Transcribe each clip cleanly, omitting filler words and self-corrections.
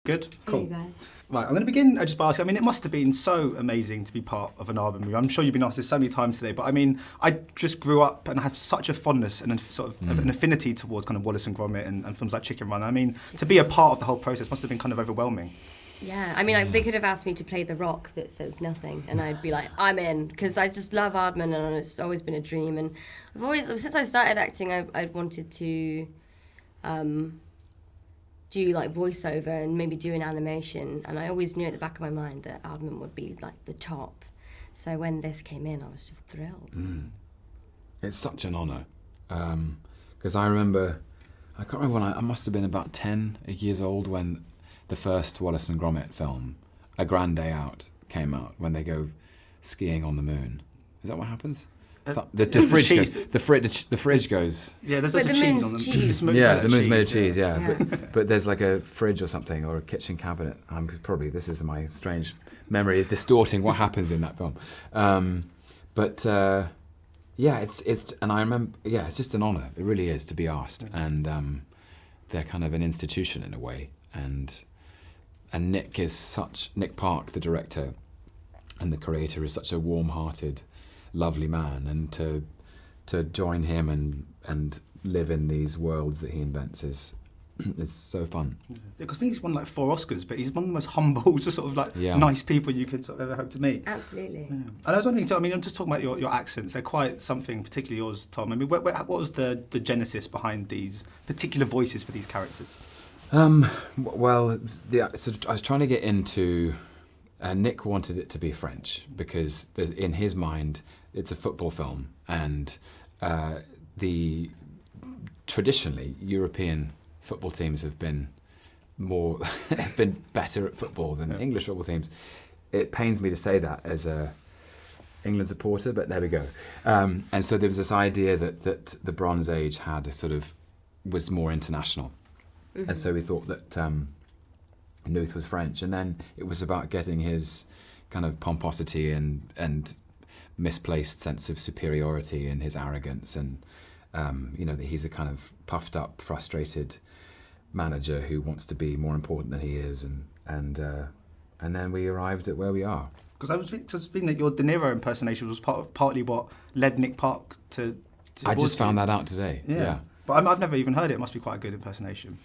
Good? Cool. There you go. Right, I'm going to begin just by asking, I mean, it must have been so amazing to be part of an Aardman movie. I'm sure you've been asked this so many times today, but I mean, I just grew up and I have such a fondness and sort of an affinity towards kind of Wallace and Gromit and films like Chicken Run. I mean, to be a part of the whole process must have been kind of overwhelming. Yeah, I mean, they could have asked me to play the rock that says nothing, and I'd be like, I'm in, because I just love Aardman, and it's always been a dream. And I've always, since I started acting, I'd wanted to do like voiceover and maybe do an animation, and I always knew at the back of my mind that Aardman would be like the top. So when this came in, I was just thrilled. It's such an honour, because I remember, I can't remember when I must have been about 10 years old when the first Wallace and Gromit film, A Grand Day Out, came out, when they go skiing on the moon. Is that what happens? The fridge goes. Yeah, there's lots of cheese on them. Cheese. The moon's made of cheese. Yeah. But there's like a fridge or something, or a kitchen cabinet. This is my strange memory is distorting what happens in that film. And I remember, it's just an honour. It really is to be asked, and they're kind of an institution in a way. And Nick Park, the director and the creator, is such a warm-hearted, lovely man, and to join him and live in these worlds that he invents is so fun. Because I think he's won like 4 Oscars, but he's one of the most humble, just sort of like nice people you could sort of ever hope to meet. Absolutely. Yeah. And I was wondering too, I mean, I'm just talking about your accents. They're quite something, particularly yours, Tom. I mean, what was the genesis behind these particular voices for these characters? I was trying to get into. Nick wanted it to be French because in his mind it's a football film, and traditionally European football teams have been better at football than English football teams. It pains me to say that as a England supporter, but there we go. And so there was this idea that the Bronze Age was more international. Mm-hmm. And so we thought that Nooth was French, and then it was about getting his kind of pomposity and misplaced sense of superiority and his arrogance, and that he's a kind of puffed up, frustrated manager who wants to be more important than he is, and then we arrived at where we are. Because I was reading that your De Niro impersonation was partly what led Nick Park to I just found that out today. Yeah. But I've never even heard it. It must be quite a good impersonation.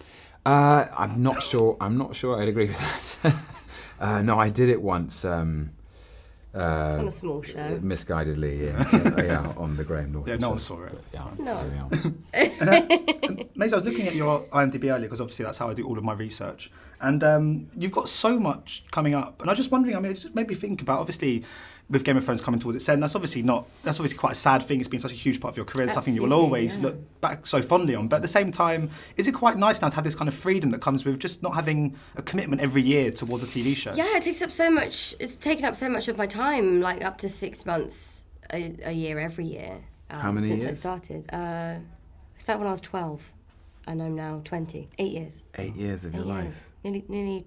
I'm not sure I'd agree with that. No, I did it once. On a small show. Misguidedly, on the Graham Norton show. No one saw it. Maisie, I was looking at your IMDb earlier, because obviously that's how I do all of my research. And you've got so much coming up. And I was just wondering, I mean, it just made me think about, obviously, with Game of Thrones coming towards its end, that's obviously quite a sad thing. It's been such a huge part of your career. It's something you will always look back so fondly on. But at the same time, is it quite nice now to have this kind of freedom that comes with just not having a commitment every year towards a TV show? Yeah, it takes up so much. It's taken up so much of my time, like up to 6 months a year every year. How many since years? I started? I started when I was 12, and I'm now 20. 8 years. 8 years of your life. Nearly 9.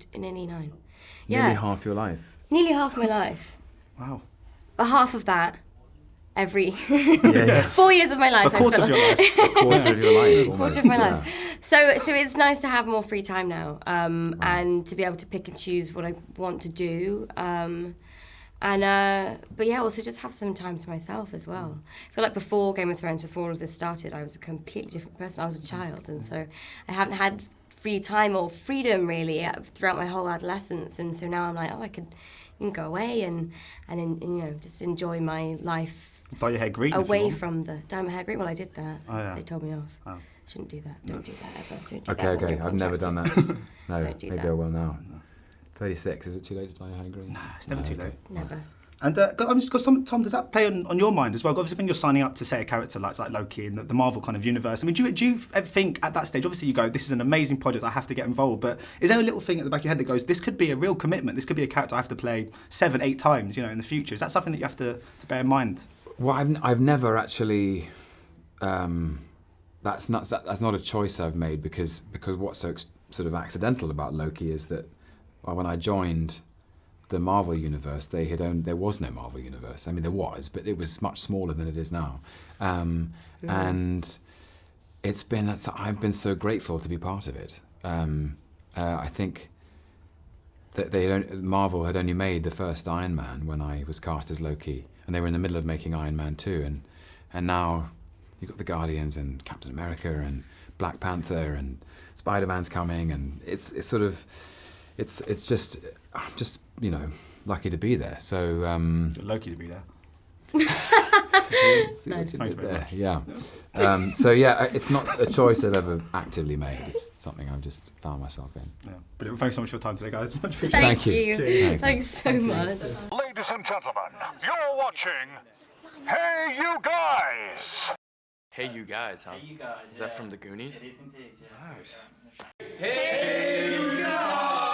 Nearly half your life. Nearly half my life. Wow. But half of that every 4 years of my life. So a quarter of your life. A quarter of your life. Almost. Quarter of my life. So it's nice to have more free time now, and to be able to pick and choose what I want to do. Also just have some time to myself as well. I feel like before Game of Thrones, before all of this started, I was a completely different person. I was a child, and so I haven't had free time or freedom really throughout my whole adolescence. And so now I'm like, I can go away and just enjoy my life. Dye your hair green away from the dye my hair green. Well, I did that. Oh, yeah. They told me off. Oh. Shouldn't do that. Don't do that ever. Don't do that. Okay. I've never done that. No, don't do maybe that. I will now. 36. Is it too late to dye your hair green? Nah, it's never too late. Never. And Tom, does that play on your mind as well? Obviously, when you're signing up to, say, a character like Loki in the Marvel kind of universe, I mean, do you ever think at that stage, obviously you go, this is an amazing project, I have to get involved, but is there a little thing at the back of your head that goes, this could be a real commitment, this could be a character I have to play 7, 8 times, in the future? Is that something that you have to bear in mind? Well, I've never actually... That's not a choice I've made, because what's so sort of accidental about Loki is that when I joined the Marvel universe, there was no Marvel universe. I mean, there was, but it was much smaller than it is now. And I've been so grateful to be part of it. I think Marvel had only made the first Iron Man when I was cast as Loki, and they were in the middle of making Iron Man 2, and now you've got the Guardians and Captain America and Black Panther and Spider-Man's coming, and it's just I'm just lucky to be there. So You're Loki to be there. Nice. Yeah. So yeah, it's not a choice I've ever actively made. It's something I've just found myself in. Yeah. Brilliant. Thanks so much for your time today, guys. Much appreciated. Thank you. Cheers. Thanks so much. Ladies and gentlemen, you're watching Hey You Guys! Hey You Guys, huh? Hey, you guys. Is that from the Goonies? It is indeed, yeah. Nice. Hey, you guys!